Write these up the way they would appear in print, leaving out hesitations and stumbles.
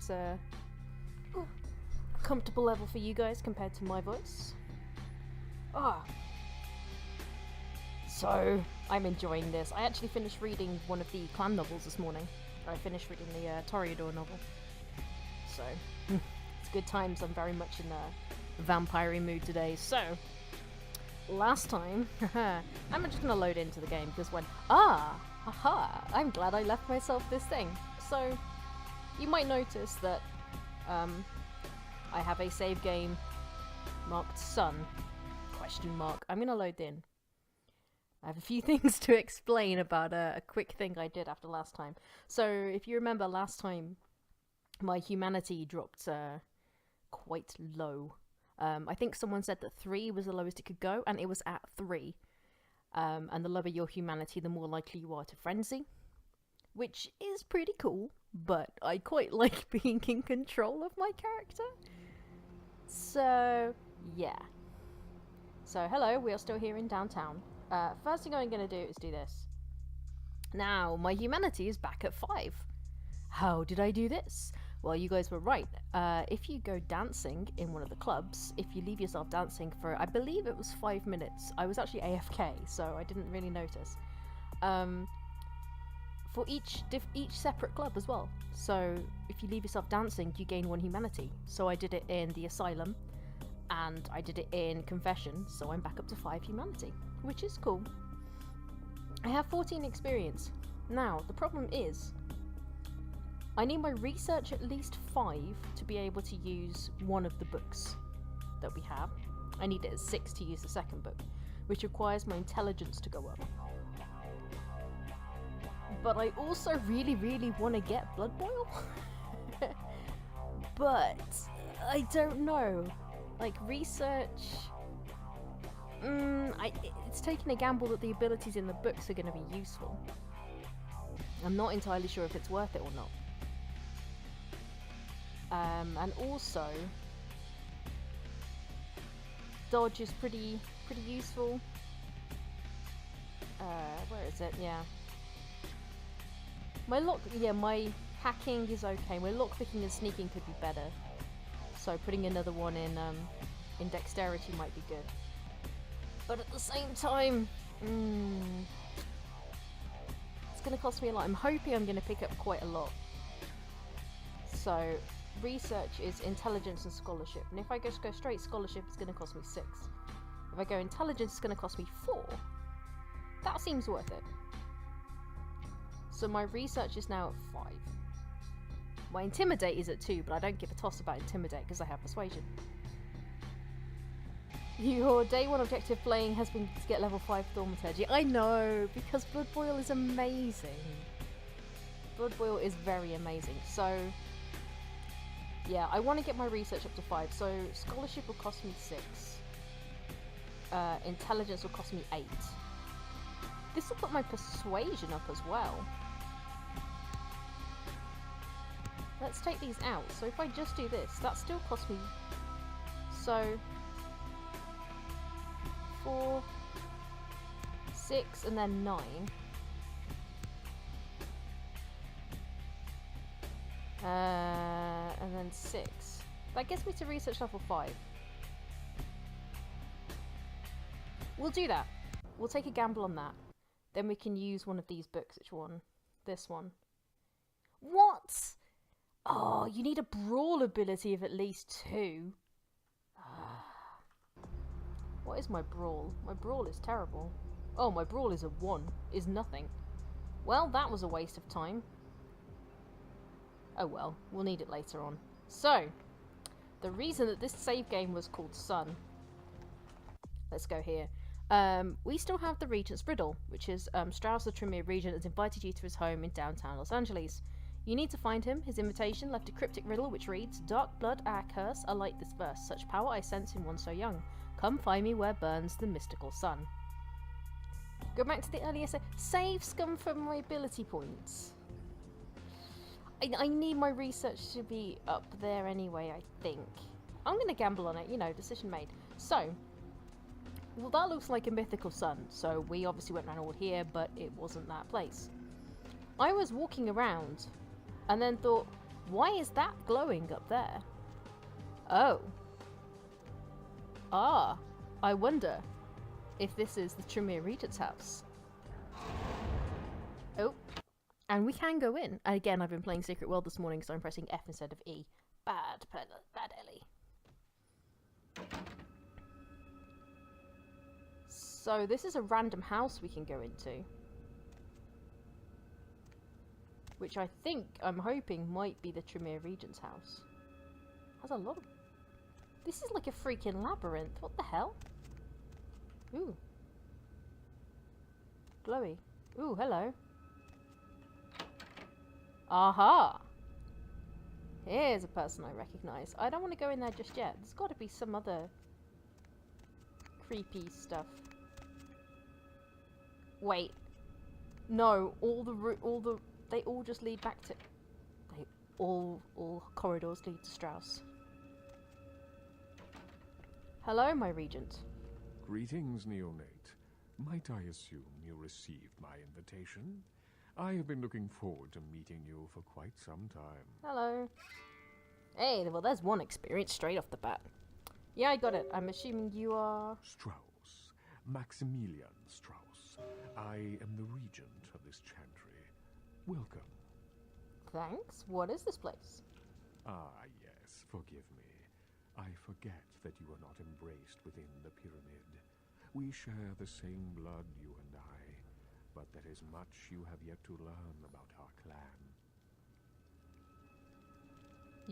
it's a comfortable level for you guys compared to my voice. So, I'm enjoying this. I actually finished reading one of the clan novels this morning. I finished reading the Toreador novel. So, it's good times. I'm very much in a vampire mood today. So, last time, I'm just gonna load into the game because I'm glad I left myself this thing. So, you might notice that I have a save game marked Sun, ? I'm gonna load in. I have a few things to explain about a quick thing I did after last time. So, if you remember last time, my humanity dropped quite low. I think someone said that 3 was the lowest it could go, and it was at 3. And the lower your humanity, the more likely you are to frenzy. Which is pretty cool, but I quite like being in control of my character. So, yeah. So, hello, we are still here in downtown. First thing I'm going to do is do this. Now, my humanity is back at 5. How did I do this? Well, you guys were right. If you go dancing in one of the clubs, if you leave yourself dancing for, I believe it was 5 minutes. I was actually AFK, so I didn't really notice. For each separate club as well. So, if you leave yourself dancing, you gain 1 humanity. So I did it in the Asylum, and I did it in Confession, so I'm back up to 5 humanity, which is cool. I have 14 experience. Now, the problem is, I need my research at least 5 to be able to use one of the books that we have. I need it at 6 to use the second book, which requires my intelligence to go up. But I also really, really want to get Blood Boil. But I don't know. Like, research... it's taking a gamble that the abilities in the books are going to be useful. I'm not entirely sure if it's worth it or not. And also, dodge is pretty useful. Where is it? Yeah. My hacking is okay. My lockpicking and sneaking could be better. So putting another one in dexterity might be good. But at the same time, it's going to cost me a lot. I'm hoping I'm going to pick up quite a lot. So, research is intelligence and scholarship. And if I just go straight scholarship, it's going to cost me 6. If I go intelligence, it's going to cost me 4. That seems worth it. So my research is now at 5. My intimidate is at 2, but I don't give a toss about intimidate because I have persuasion. Your day 1 objective playing has been to get level 5 Thaumaturgy. I know, because Blood Boil is amazing. Blood Boil is very amazing. So, yeah, I want to get my research up to 5. So, scholarship will cost me 6. Intelligence will cost me 8. This will put my persuasion up as well. Let's take these out. So if I just do this, that still costs me... So... 4... 6 and then 9. And then 6. That gets me to research level 5. We'll do that. We'll take a gamble on that. Then we can use one of these books. Which one? This one. What? Oh, you need a brawl ability of at least 2. What is my brawl? My brawl is terrible. Oh, my brawl is a 1. Is nothing. Well, that was a waste of time. Oh well, we'll need it later on. So, the reason that this save game was called Sun. Let's go here. We still have the Regent's Riddle, which is Strauss, the Tremere Regent, has invited you to his home in downtown Los Angeles. You need to find him. His invitation left a cryptic riddle which reads, Dark blood, our curse, I light this verse. Such power I sense in one so young. Come find me where burns the mystical sun. Go back to the earlier save scum from my ability points. I need my research to be up there anyway, I think. I'm going to gamble on it, you know, decision made. So, well, that looks like a mythical sun, so we obviously went around all here, but it wasn't that place. I was walking around, and then thought, Why is that glowing up there? Oh. Ah. I wonder if this is the Tremere Regent's house. Oh. And we can go in. Again, I've been playing Secret World this morning, so I'm pressing F instead of E. Bad Ellie. So this is a random house we can go into. Which I'm hoping might be the Tremere Regent's house. Has a lot of... This is like a freaking labyrinth. What the hell? Ooh. Glowy. Ooh, hello. Aha! Here's a person I recognise. I don't want to go in there just yet. There's got to be some other creepy stuff. Wait. No, they all just lead back to... all corridors lead to Strauss. Hello, my regent. Greetings, neonate. Might I assume you received my invitation? I have been looking forward to meeting you for quite some time. Hello. Hey, well, there's one experience straight off the bat. Yeah, I got it. I'm assuming you are... Strauss. Maximilian Strauss. I am the regent of this chantry. Welcome. Thanks. What is this place? Ah, yes. Forgive me. I forget that you are not embraced within the pyramid. We share the same blood, you and I. But there is much you have yet to learn about our clan.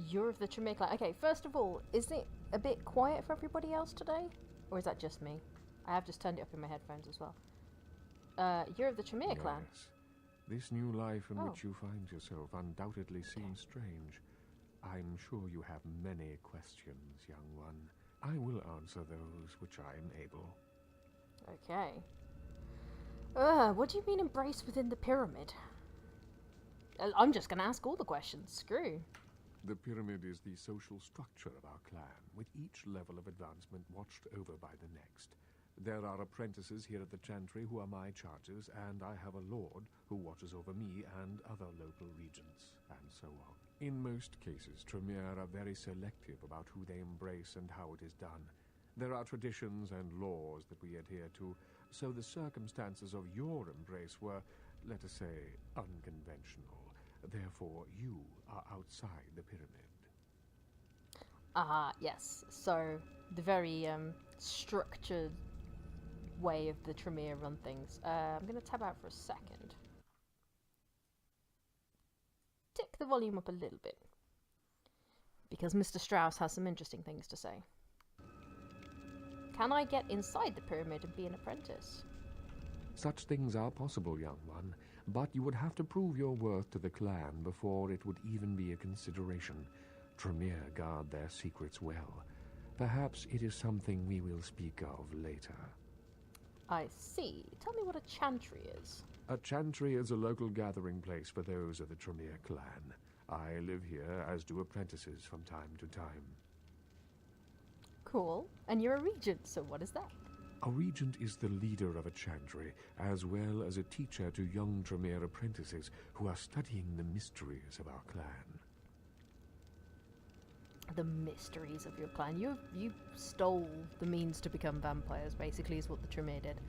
You're of the Tremere clan. Okay, first of all, is it a bit quiet for everybody else today? Or is that just me? I have just turned it up in my headphones as well. You're of the Tremere clan. This new life in which you find yourself undoubtedly seems strange. I'm sure you have many questions, young one. I will answer those which I am able. Okay. What do you mean embraced within the pyramid? I'm just gonna ask all the questions. Screw. The pyramid is the social structure of our clan, with each level of advancement watched over by the next. There are apprentices here at the chantry who are my charges, and I have a lord who watches over me and other local regents, and so on. In most cases, Tremere are very selective about who they embrace and how it is done. There are traditions and laws that we adhere to, so the circumstances of your embrace were, let us say, unconventional. Therefore, you are outside the pyramid. Ah, yes. So, the very structured way of the Tremere run things. I'm going to tab out for a second. Tick the volume up a little bit. Because Mr. Strauss has some interesting things to say. Can I get inside the pyramid and be an apprentice? Such things are possible, young one, but you would have to prove your worth to the clan before it would even be a consideration. Tremere guard their secrets well. Perhaps it is something we will speak of later. I see. Tell me what a chantry is. A chantry is a local gathering place for those of the Tremere clan. I live here, as do apprentices from time to time. Cool. And you're a regent, so what is that? A regent is the leader of a chantry, as well as a teacher to young Tremere apprentices who are studying the mysteries of our clan. The mysteries of your clan. You stole the means to become vampires, basically, is what the Tremere did.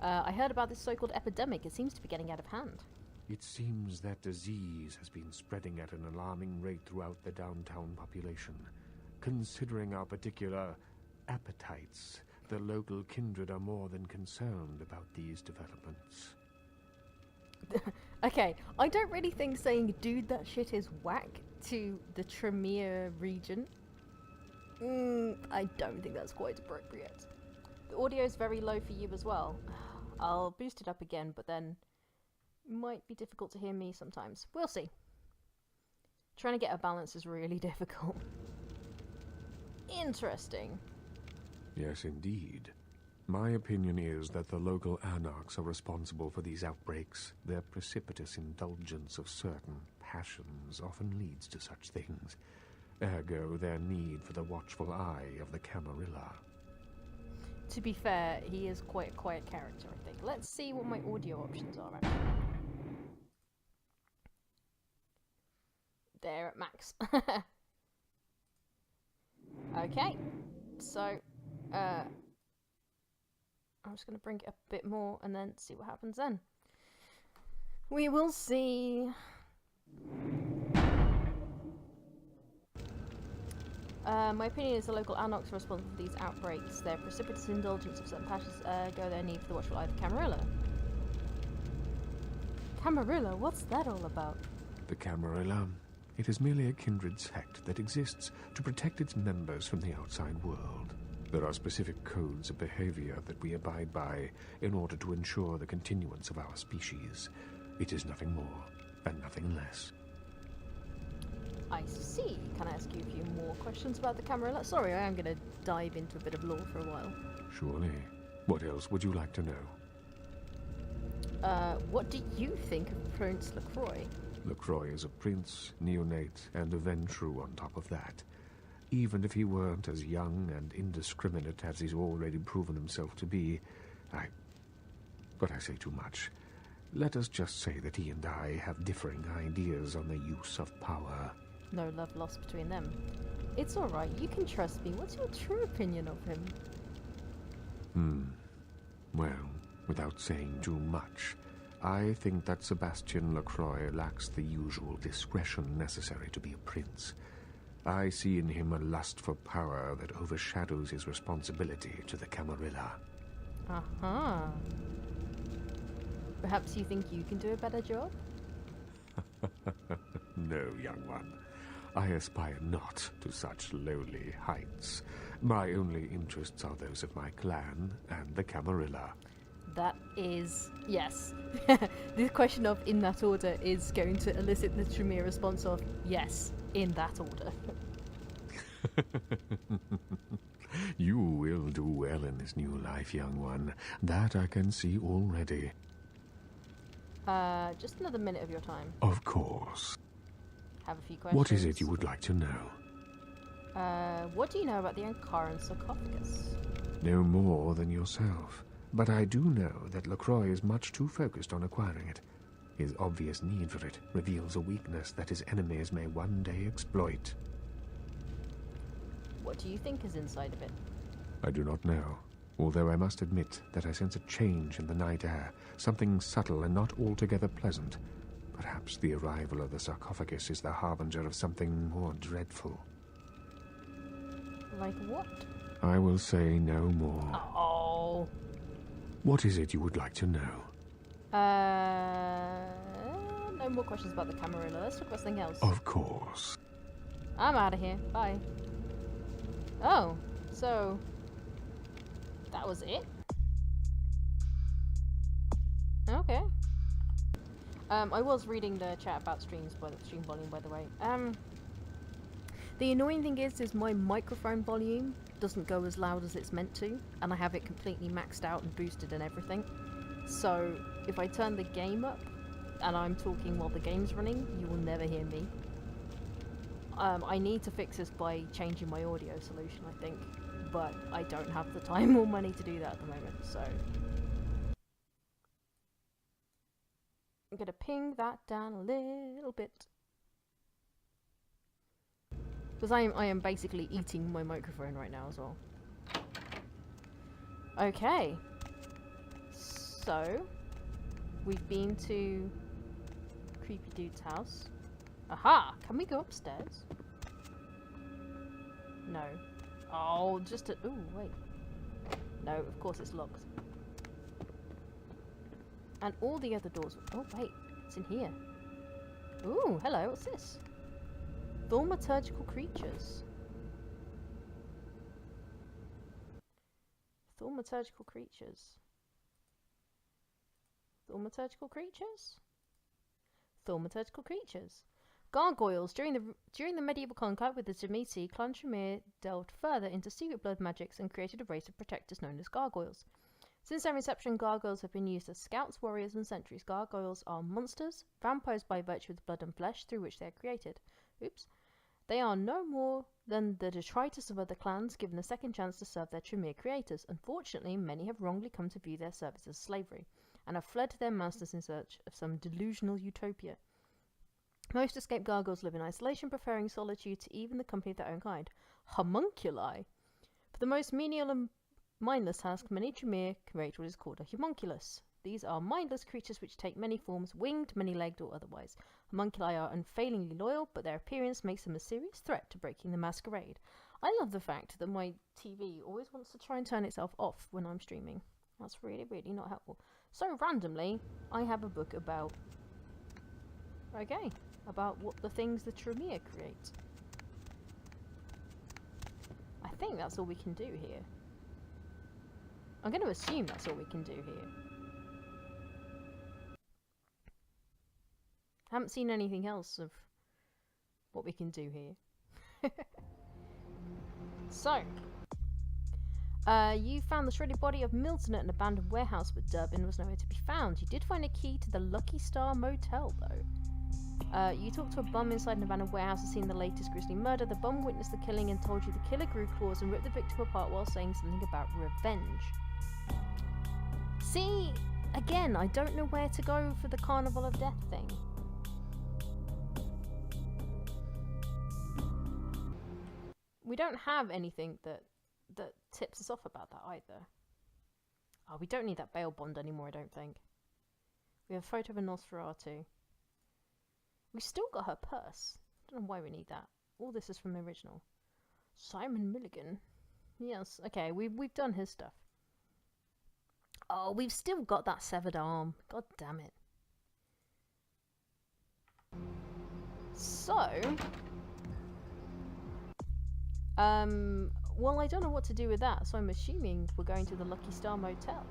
I heard about this so-called epidemic. It seems to be getting out of hand. It seems that disease has been spreading at an alarming rate throughout the downtown population. Considering our particular appetites, the local kindred are more than concerned about these developments. Okay, I don't really think saying dude that shit is whack to the Tremere region. I don't think that's quite appropriate. The audio is very low for you as well. I'll boost it up again, but then it might be difficult to hear me sometimes. We'll see. Trying to get a balance is really difficult. Interesting. Yes, indeed. My opinion is that the local anarchs are responsible for these outbreaks. Their precipitous indulgence of certain passions often leads to such things. Ergo, their need for the watchful eye of the Camarilla. To be fair, he is quite a quiet character, I think. Let's see what my audio options are, actually. They're at max. Okay, so I'm just going to bring it up a bit more and then see what happens then. We will see. My opinion is the local Anox are responsible for these outbreaks. Their precipitous indulgence of certain passions go their need for the watchful eye of Camarilla. Camarilla? What's that all about? The Camarilla. It is merely a kindred sect that exists to protect its members from the outside world. There are specific codes of behavior that we abide by in order to ensure the continuance of our species. It is nothing more and nothing less. I see. Can I ask you a few more questions about the Camarilla? Sorry, I am going to dive into a bit of lore for a while. Surely. What else would you like to know? What do you think of Prince LaCroix? LaCroix is a prince, neonate, and a Ventrue on top of that. Even if he weren't as young and indiscriminate as he's already proven himself to be, But I say too much. Let us just say that he and I have differing ideas on the use of power. No love lost between them. It's alright, you can trust me. What's your true opinion of him? Well, without saying too much, I think that Sebastian LaCroix lacks the usual discretion necessary to be a prince. I see in him a lust for power that overshadows his responsibility to the Camarilla. Uh-huh. Perhaps you think you can do a better job? No, young one. I aspire not to such lowly heights. My only interests are those of my clan and the Camarilla. That is... yes. The question of in that order is going to elicit the Tremere response of yes, in that order. You will do well in this new life, young one. That I can see already. Just another minute of your time. Of course. Have a few questions. What is it you would like to know? What do you know about the Ankaran sarcophagus? No more than yourself. But I do know that LaCroix is much too focused on acquiring it. His obvious need for it reveals a weakness that his enemies may one day exploit. What do you think is inside of it? I do not know, although I must admit that I sense a change in the night air, something subtle and not altogether pleasant. Perhaps the arrival of the sarcophagus is the harbinger of something more dreadful. Like what? I will say no more. Oh. What is it you would like to know? No more questions about the Camarilla. Let's talk about something else. Of course. I'm out of here. Bye. Oh, so that was it? Okay. I was reading the chat about streams by the stream volume, by the way. The annoying thing is my microphone volume doesn't go as loud as it's meant to, and I have it completely maxed out and boosted and everything. So if I turn the game up and I'm talking while the game's running, you will never hear me. I need to fix this by changing my audio solution, I think, but I don't have the time or money to do that at the moment, so I'm gonna ping that down a little bit. Because I am basically eating my microphone right now as well. Okay. So, we've been to Creepy Dude's house. Aha! Can we go upstairs? No. Oh, just a... ooh, wait. No, of course it's locked. And all the other doors... oh, wait. It's in here. Ooh, hello. What's this? Thaumaturgical creatures. Thaumaturgical creatures. Thaumaturgical creatures? Thaumaturgical creatures. Gargoyles. During the medieval contact with the Demeti, Clan Tremere delved further into secret blood magics and created a race of protectors known as gargoyles. Since their inception, gargoyles have been used as scouts, warriors, and sentries. Gargoyles are monsters, vampires by virtue of the blood and flesh through which they are created. Oops. They are no more than the detritus of other clans given a second chance to serve their Tremere creators. Unfortunately, many have wrongly come to view their service as slavery, and have fled to their masters in search of some delusional utopia. Most escaped gargoyles live in isolation, preferring solitude to even the company of their own kind. Homunculi. For the most menial and mindless task, many Tremere create what is called a homunculus. These are mindless creatures which take many forms, winged, many-legged, or otherwise. Homunculi are unfailingly loyal, but their appearance makes them a serious threat to breaking the Masquerade. I love the fact that my TV always wants to try and turn itself off when I'm streaming. That's really, really not helpful. So randomly, I have a book about... about what the things the Tremere create. I think that's all we can do here. I'm going to assume that's all we can do here. Haven't seen anything else of what we can do here. So, you found the shredded body of Milton at an abandoned warehouse, but Durbin was nowhere to be found. You did find a key to the Lucky Star Motel, though. You talked to a bum inside an abandoned warehouse and seen the latest grisly murder. The bum witnessed the killing and told you the killer grew claws and ripped the victim apart while saying something about revenge. See, again, I don't know where to go for the Carnival of Death thing. We don't have anything that tips us off about that either. Oh, we don't need that bail bond anymore, I don't think. We have a photo of a Nosferatu. We still got her purse. Don't know why we need that. All this is from the original. Simon Milligan. Yes, okay, we've done his stuff. Oh, we've still got that severed arm. God damn it. So... well, I don't know what to do with that, so I'm assuming we're going to the Lucky Star Motel.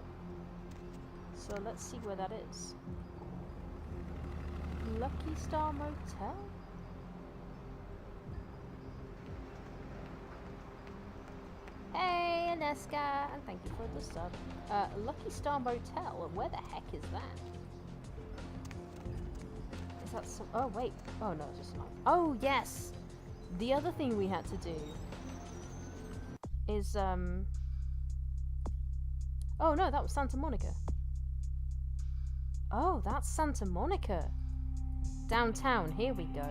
So let's see where that is. Lucky Star Motel? Hey, Aneska, and thank you for the sub. Lucky Star Motel, where the heck is that? Is that some... Oh, wait. Oh, no, it's just not... Oh, yes! The other thing we had to do is, oh no, that was Santa Monica. Oh, that's Santa Monica. Downtown, here we go.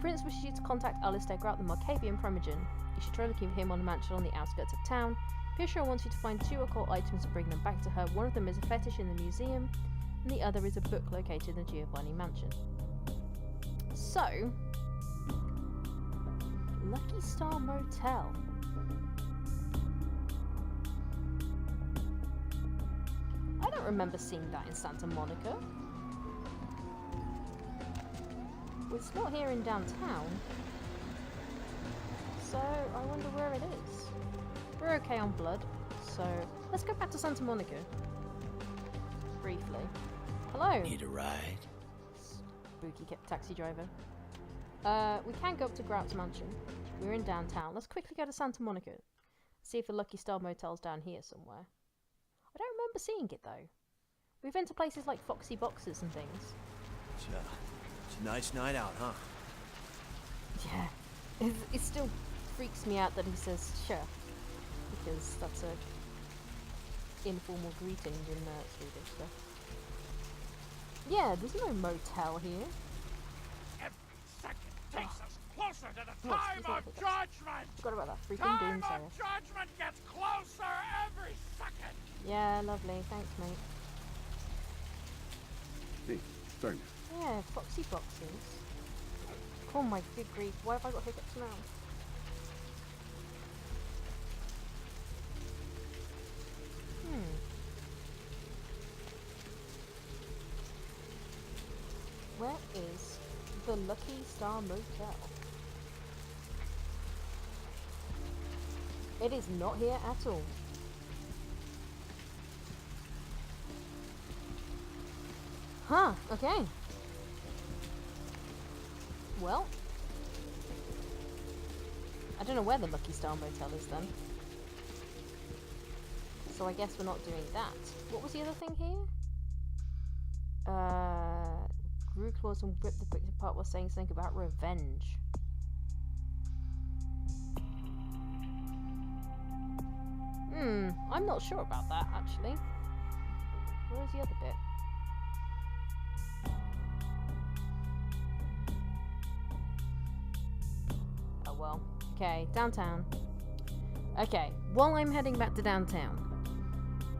Prince wishes you to contact Alistair Grout, the Markavian Primogen. You should try looking for him on a mansion on the outskirts of town. Pietro wants you to find 2 occult items and bring them back to her. One of them is a fetish in the museum, and the other is a book located in the Giovanni mansion. So... Lucky Star Motel. I don't remember seeing that in Santa Monica. Well, it's not here in downtown. So, I wonder where it is. We're okay on blood, so let's go back to Santa Monica. Briefly. Hello. Need a ride? Spooky taxi driver. We can go up to Grout's mansion. We're in downtown. Let's quickly go to Santa Monica. See if the Lucky Star Motel's down here somewhere. I don't remember seeing it though. We've been to places like Foxy Boxes and things. It's a nice night out, huh? Yeah. It still freaks me out that he says sure. Because that's a informal greeting in Swedish stuff. Yeah, there's no motel here. Takes us closer to the time of judgment! Forgot about that freaking Time doomsayer. of judgment gets closer every second! Yeah, lovely. Thanks, mate. Hey, Tony. Yeah, Foxy Boxes. Oh my good grief, why have I got hiccups now? Where is the Lucky Star Motel? It is not here at all. Huh, okay. Well, I don't know where the Lucky Star Motel is then. So I guess we're not doing that. What was the other thing here? Grew claws and ripped the bricks apart while saying something about revenge. I'm not sure about that actually. Where's the other bit? Okay, downtown. Okay, while I'm heading back to downtown,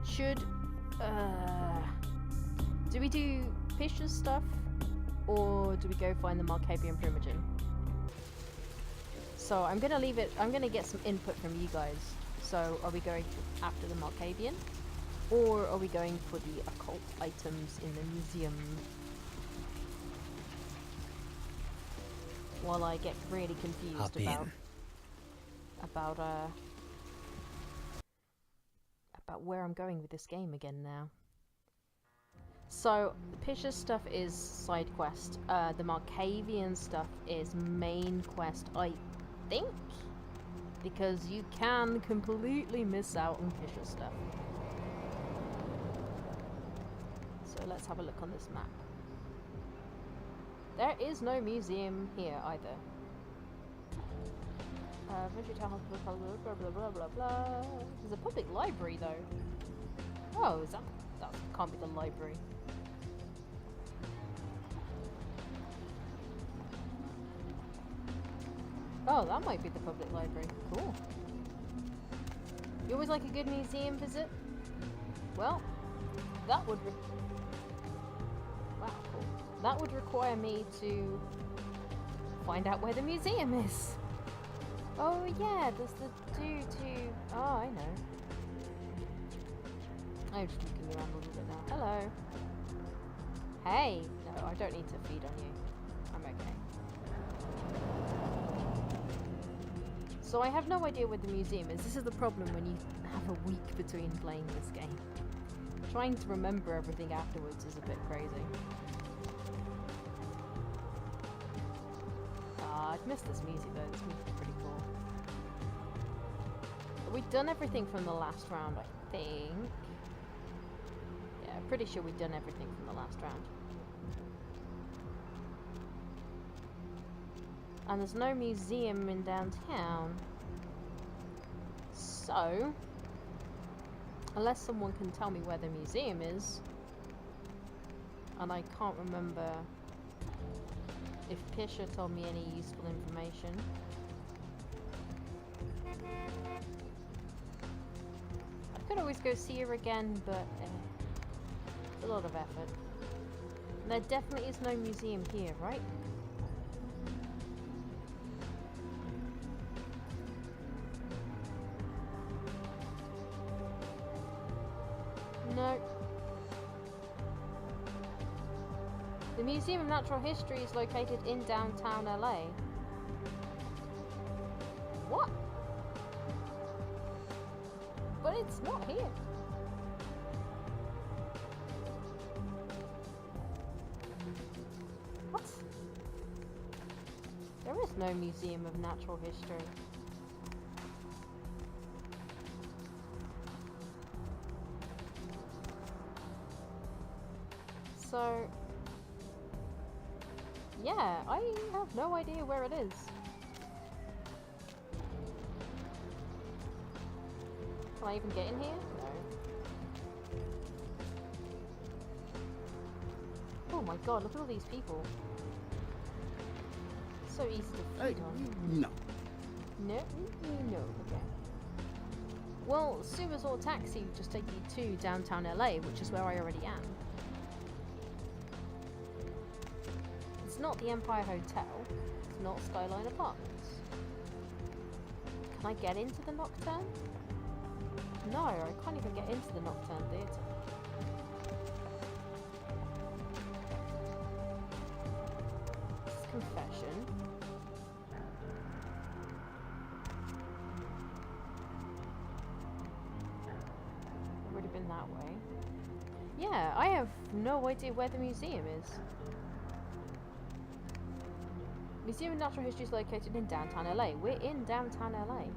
should do we do Pisha's stuff, or do we go find the Markavian Primogen? So I'm gonna leave it. I'm gonna get some input from you guys. So are we going after the Markavian, or are we going for the occult items in the museum? While I get really confused about where I'm going with this game again now. So the Pisha's stuff is side quest. The Markavian stuff is main quest, I think, because you can completely miss out on Pisha's stuff. So let's have a look on this map. There is no museum here either. Blah blah blah blah blah. There's a public library though. Oh, is that can't be the library. Oh, that might be the public library. Cool. You always like a good museum visit? Well, that would wow, cool. That would require me to find out where the museum is. Oh yeah, there's the dude who... Oh, I know. I'm just looking around a little bit now. Hello. Hey! No, I don't need to feed on you. I'm okay. So I have no idea where the museum is. This is the problem when you have a week between playing this game. Trying to remember everything afterwards is a bit crazy. I've missed this music though. This music's pretty cool. We've done everything from the last round, I think. Yeah, pretty sure we've done everything from the last round. And there's no museum in downtown. So, unless someone can tell me where the museum is, and I can't remember if Pisha told me any useful information. I could always go see her again, but it's a lot of effort. And there definitely is no museum here, right? No. The Museum of Natural History is located in downtown LA. What? But it's not here. What? There is no Museum of Natural History. So, yeah, I have no idea where it is. Can I even get in here? No. Oh my god, look at all these people. So easy to feed on. No. No? No, okay. Well, Suba's or taxi would just take you to downtown LA, which is where I already am. It's not the Empire Hotel. It's not Skyline Apartments. Can I get into the Nocturne? No, I can't even get into the Nocturne Theatre. This is confession. I've already been that way. Yeah, I have no idea where the museum is. Museum of Natural History is located in downtown LA. We're in downtown LA.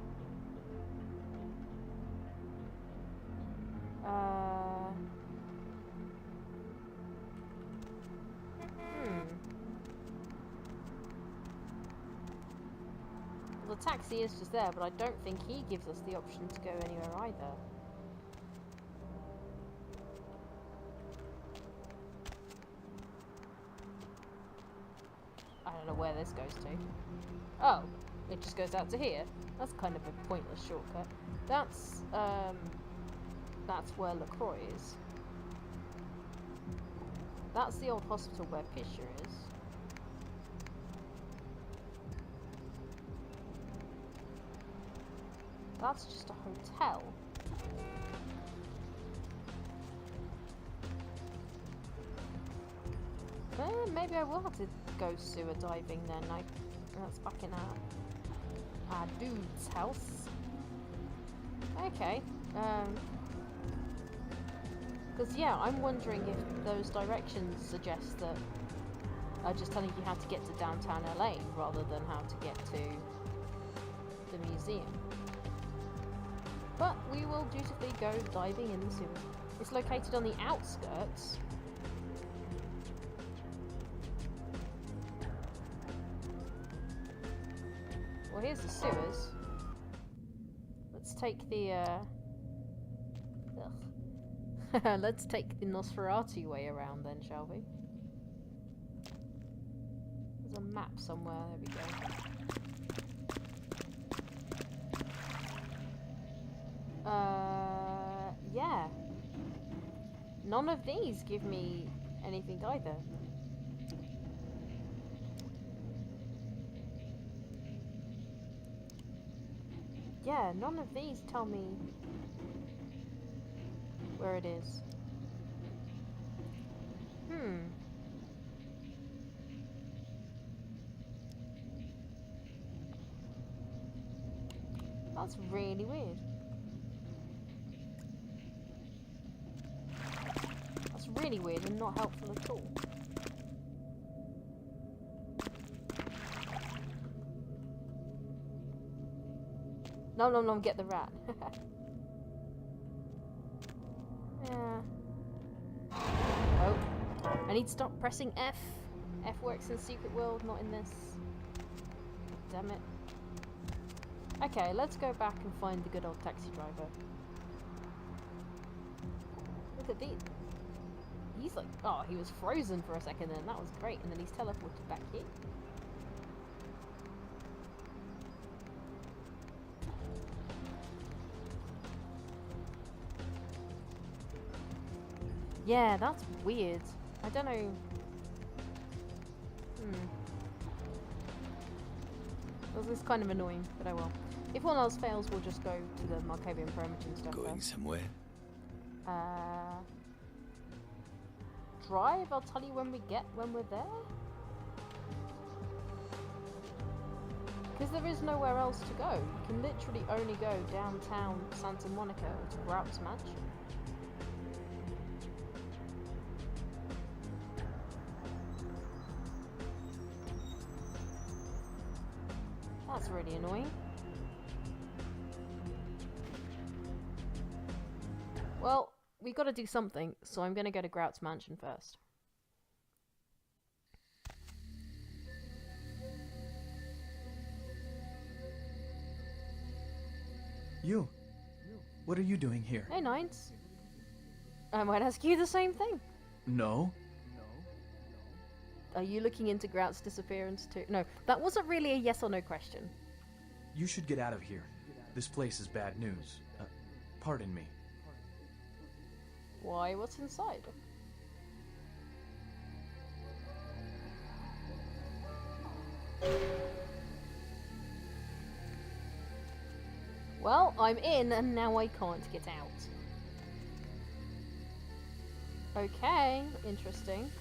Well, the taxi is just there, but I don't think he gives us the option to go anywhere either. I don't know where this goes to. Oh, it just goes out to here. That's kind of a pointless shortcut. That's where LaCroix is. That's the old hospital where Fisher is. That's just a hotel. Maybe I will have to go sewer diving then. That's back in our dude's house. Okay. Because yeah, I'm wondering if those directions suggest that are just telling you how to get to downtown LA rather than how to get to the museum. But we will dutifully go diving in the sewer. It's located on the outskirts. Well, here's the sewers. Let's take the, let's take the Nosferatu way around then, shall we? There's a map somewhere, there we go. Yeah. None of these give me anything either. Yeah, none of these tell me where it is. That's really weird. That's really weird and not helpful at all. No, get the rat. Yeah. Oh. I need to stop pressing F. F works in Secret World, not in this. Damn it. Okay, let's go back and find the good old taxi driver. Look at these. He's like, oh, he was frozen for a second then. That was great. And then he's teleported back here. Yeah, that's weird. I don't know. This is kind of annoying, but I will. If one else fails, we'll just go to the Markovian perimeter and stuff. Going somewhere? Drive? I'll tell you when we're there. Because there is nowhere else to go. You can literally only go downtown Santa Monica or to Grout's Mansion. That's really annoying. Well, we got to do something, so I'm going to go to Grout's Mansion first. You? What are you doing here? Hey, Nines. I might ask you the same thing. No. Are you looking into Grout's disappearance too? No, that wasn't really a yes or no question. You should get out of here. This place is bad news. Pardon me. Why? What's inside? Well, I'm in and now I can't get out. Okay, interesting.